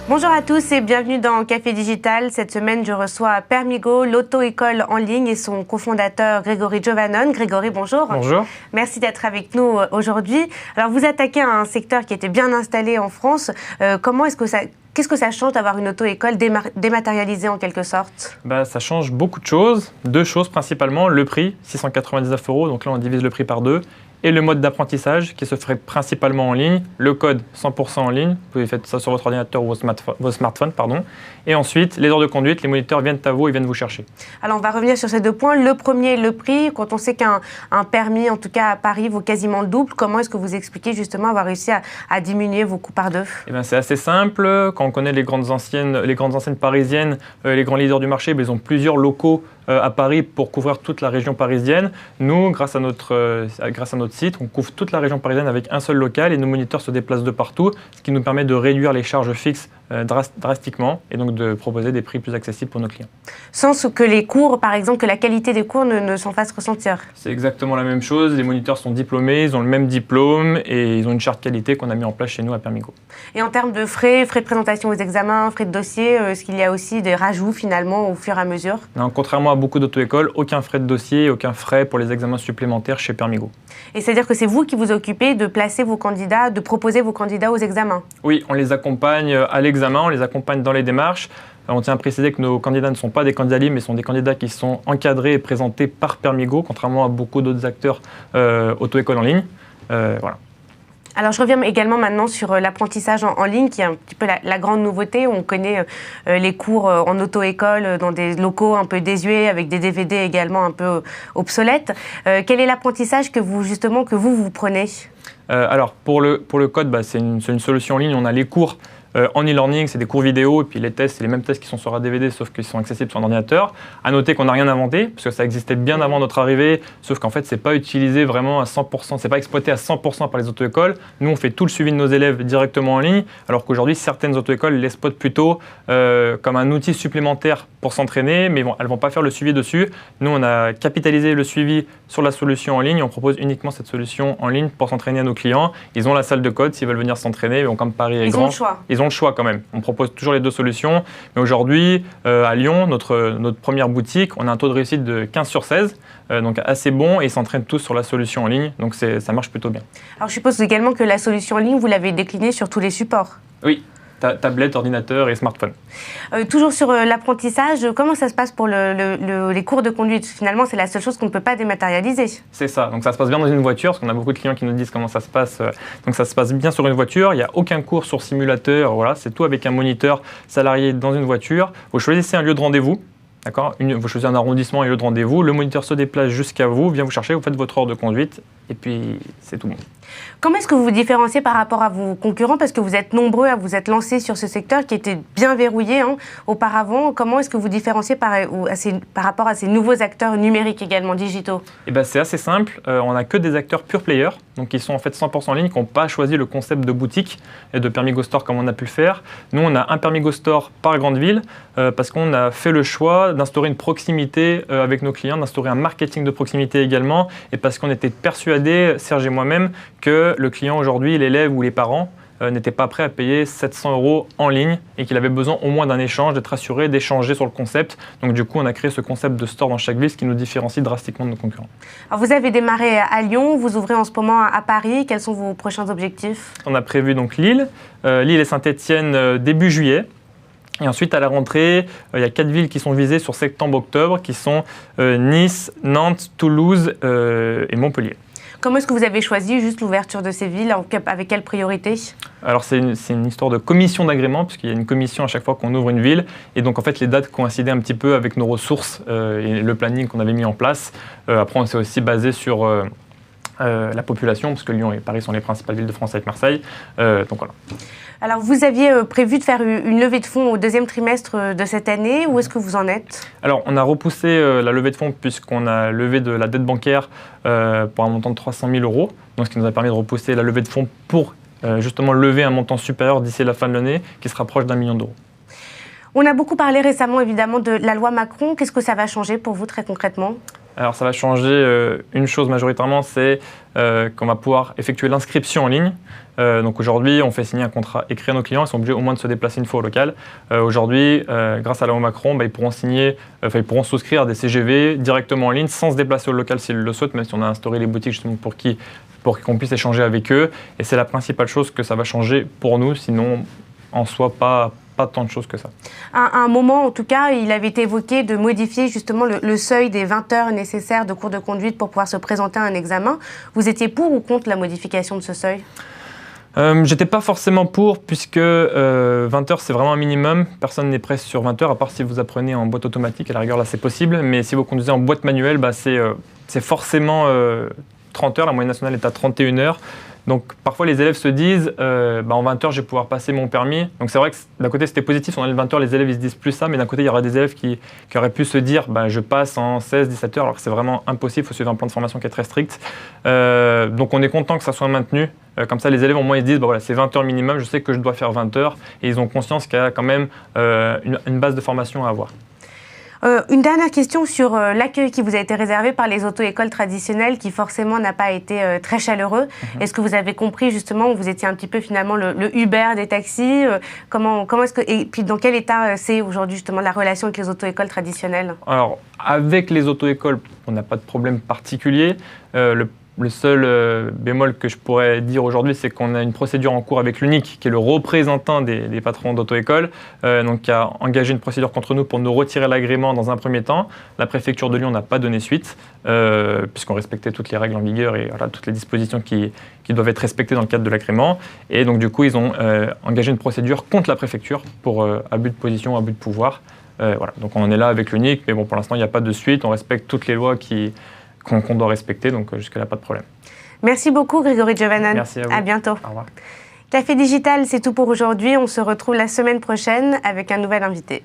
Bonjour à tous et bienvenue dans Café Digital. Cette semaine, je reçois Permigo, l'auto-école en ligne et son cofondateur Grégory Giovannon. Grégory, bonjour. Bonjour. Merci d'être avec nous aujourd'hui. Alors, vous attaquez un secteur qui était bien installé en France. Qu'est-ce que ça change d'avoir une auto-école dématérialisée en quelque sorte? Ça change beaucoup de choses. Deux choses principalement. Le prix, 699 €, donc là on divise le prix par deux. Et le mode d'apprentissage qui se ferait principalement en ligne. Le code 100% en ligne. Vous pouvez faire ça sur votre ordinateur ou vos smartphones. Et ensuite, les heures de conduite, les moniteurs viennent à vous, ils viennent vous chercher. Alors on va revenir sur ces deux points. Le premier, le prix. Quand on sait qu'un permis, en tout cas à Paris, vaut quasiment le double, comment est-ce que vous expliquez justement avoir réussi à diminuer vos coûts par deux? C'est assez simple. Quand on connaît les grandes enseignes parisiennes, les grands leaders du marché, ils ont plusieurs locaux à Paris pour couvrir toute la région parisienne. Nous, grâce à notre site, on couvre toute la région parisienne avec un seul local et nos moniteurs se déplacent de partout, ce qui nous permet de réduire les charges fixes drastiquement et donc de proposer des prix plus accessibles pour nos clients. Sans que les cours, par exemple, que la qualité des cours ne s'en fasse ressentir. C'est exactement la même chose. Les moniteurs sont diplômés, ils ont le même diplôme et ils ont une charte qualité qu'on a mis en place chez nous à Permigo. Et en termes de frais de présentation aux examens, frais de dossier, est-ce qu'il y a aussi des rajouts finalement au fur et à mesure? Non, contrairement à beaucoup d'auto-écoles, aucun frais de dossier, aucun frais pour les examens supplémentaires chez Permigo. Et c'est-à-dire que c'est vous qui vous occupez de placer vos candidats, de proposer vos candidats aux examens? Oui, on les accompagne à l'examen, on les accompagne dans les démarches. On tient à préciser que nos candidats ne sont pas des candidats libres, mais sont des candidats qui sont encadrés et présentés par Permigo, contrairement à beaucoup d'autres acteurs auto-écoles en ligne. Voilà. Alors, je reviens également maintenant sur l'apprentissage en ligne, qui est un petit peu la grande nouveauté. On connaît les cours en auto-école dans des locaux un peu désuets, avec des DVD également un peu obsolètes. Quel est l'apprentissage que vous prenez? Alors, pour le code, c'est une solution en ligne. On a les cours en e-learning, c'est des cours vidéo, et puis les tests, c'est les mêmes tests qui sont sur un DVD, sauf qu'ils sont accessibles sur un ordinateur. À noter qu'on n'a rien inventé, parce que ça existait bien avant notre arrivée, sauf qu'en fait, c'est pas utilisé vraiment à 100%, c'est pas exploité à 100% par les auto-écoles. Nous, on fait tout le suivi de nos élèves directement en ligne, alors qu'aujourd'hui, certaines auto-écoles l'exploitent plutôt comme un outil supplémentaire pour s'entraîner, mais elles vont pas faire le suivi dessus. Nous, on a capitalisé le suivi sur la solution en ligne, on propose uniquement cette solution en ligne pour s'entraîner à nos clients. Ils ont la salle de code, s'ils veulent venir s'entraîner, mais comme Paris est grand, ont le choix. Ils ont le choix quand même. On propose toujours les deux solutions. Mais aujourd'hui, à Lyon, notre première boutique, on a un taux de réussite de 15 sur 16, donc assez bon, et ils s'entraînent tous sur la solution en ligne. Donc ça marche plutôt bien. Alors je suppose également que la solution en ligne, vous l'avez déclinée sur tous les supports. Oui. Tablette, ordinateur et smartphone. Toujours sur l'apprentissage, comment ça se passe pour les cours de conduite? Finalement, c'est la seule chose qu'on ne peut pas dématérialiser. C'est ça, donc ça se passe bien dans une voiture, parce qu'on a beaucoup de clients qui nous disent comment ça se passe. Donc ça se passe bien sur une voiture, il n'y a aucun cours sur simulateur, voilà, c'est tout avec un moniteur salarié dans une voiture. Vous choisissez un lieu de rendez-vous. D'accord, vous choisissez un arrondissement et lieu de rendez-vous, le moniteur se déplace jusqu'à vous, vient vous chercher, vous faites votre heure de conduite et puis c'est tout bon. Comment est-ce que vous vous différenciez par rapport à vos concurrents? Parce que vous êtes nombreux à vous être lancés sur ce secteur qui était bien verrouillé auparavant. Comment est-ce que vous vous différenciez par rapport à ces nouveaux acteurs numériques également digitaux? C'est assez simple, on n'a que des acteurs pure player, donc qui sont en fait 100% en ligne, qui n'ont pas choisi le concept de boutique et de Permigo Store comme on a pu le faire. Nous, on a un Permigo Store par grande ville parce qu'on a fait le choix d'instaurer une proximité avec nos clients, d'instaurer un marketing de proximité également, et parce qu'on était persuadés, Serge et moi-même, que le client aujourd'hui, l'élève ou les parents, n'était pas prêt à payer 700 € en ligne et qu'il avait besoin au moins d'un échange, d'être assuré, d'échanger sur le concept. Donc du coup, on a créé ce concept de store dans chaque ville, ce qui nous différencie drastiquement de nos concurrents. Alors, vous avez démarré à Lyon, vous ouvrez en ce moment à Paris. Quels sont vos prochains objectifs? On a prévu donc Lille et Saint-Étienne début juillet. Et ensuite, à la rentrée, il y a 4 villes qui sont visées sur septembre-octobre, qui sont Nice, Nantes, Toulouse et Montpellier. Comment est-ce que vous avez choisi juste l'ouverture de ces villes? Avec quelle priorité? Alors c'est une histoire de commission d'agrément, puisqu'il y a une commission à chaque fois qu'on ouvre une ville. Et donc en fait les dates coïncidaient un petit peu avec nos ressources et le planning qu'on avait mis en place. Après on s'est aussi basé sur la population, parce que Lyon et Paris sont les principales villes de France avec Marseille. Donc voilà. Alors, vous aviez prévu de faire une levée de fonds au deuxième trimestre de cette année. Où est-ce que vous en êtes? Alors, on a repoussé la levée de fonds puisqu'on a levé de la dette bancaire pour un montant de 300 000 €. Donc, ce qui nous a permis de repousser la levée de fonds pour justement lever un montant supérieur d'ici la fin de l'année qui se rapproche d'1 million d'euros. On a beaucoup parlé récemment, évidemment, de la loi Macron. Qu'est-ce que ça va changer pour vous très concrètement? Alors ça va changer une chose majoritairement, c'est qu'on va pouvoir effectuer l'inscription en ligne. Donc aujourd'hui, on fait signer un contrat écrit à nos clients, ils sont obligés au moins de se déplacer une fois au local. Aujourd'hui, grâce à la loi Macron, ils pourront pourront souscrire des CGV directement en ligne sans se déplacer au local s'ils le souhaitent, même si on a instauré les boutiques justement pour qu'on puisse échanger avec eux. Et c'est la principale chose que ça va changer pour nous, sinon en soi pas tant de choses que ça. À un moment, en tout cas, il avait été évoqué de modifier justement le seuil des 20 heures nécessaires de cours de conduite pour pouvoir se présenter à un examen. Vous étiez pour ou contre la modification de ce seuil ? J'étais pas forcément pour, puisque 20 heures c'est vraiment un minimum. Personne n'est prêt sur 20 heures, à part si vous apprenez en boîte automatique. À la rigueur, là c'est possible. Mais si vous conduisez en boîte manuelle, c'est forcément 30 heures. La moyenne nationale est à 31 heures. Donc parfois les élèves se disent en 20 heures je vais pouvoir passer mon permis. Donc c'est vrai que d'un côté c'était positif, on a les 20 heures, les élèves ils se disent plus ça, mais d'un côté il y aura des élèves qui auraient pu se dire je passe en 16-17 heures, alors que c'est vraiment impossible, il faut suivre un plan de formation qui est très strict. Donc on est content que ça soit maintenu. Comme ça les élèves au moins ils se disent voilà, c'est 20 heures minimum, je sais que je dois faire 20 heures et ils ont conscience qu'il y a quand même une base de formation à avoir. Une dernière question sur l'accueil qui vous a été réservé par les auto-écoles traditionnelles qui forcément n'a pas été très chaleureux. Est-ce que vous avez compris justement où vous étiez un petit peu finalement le Uber des taxis comment est-ce que, et puis dans quel état c'est aujourd'hui justement la relation avec les auto-écoles traditionnelles? Alors avec les auto-écoles, on n'a pas de problème particulier. Le seul bémol que je pourrais dire aujourd'hui, c'est qu'on a une procédure en cours avec l'UNIC, qui est le représentant des patrons d'auto-école, qui a engagé une procédure contre nous pour nous retirer l'agrément dans un premier temps. La préfecture de Lyon n'a pas donné suite, puisqu'on respectait toutes les règles en vigueur et voilà, toutes les dispositions qui doivent être respectées dans le cadre de l'agrément. Et donc du coup, ils ont engagé une procédure contre la préfecture pour abus de position, abus de pouvoir. Voilà. Donc on en est là avec l'UNIC, mais bon, pour l'instant, il n'y a pas de suite. On respecte toutes les lois qu'on doit respecter, donc jusque-là, pas de problème. Merci beaucoup, Grégory Giovannan. Merci à vous. À bientôt. Au revoir. Café Digital, c'est tout pour aujourd'hui. On se retrouve la semaine prochaine avec un nouvel invité.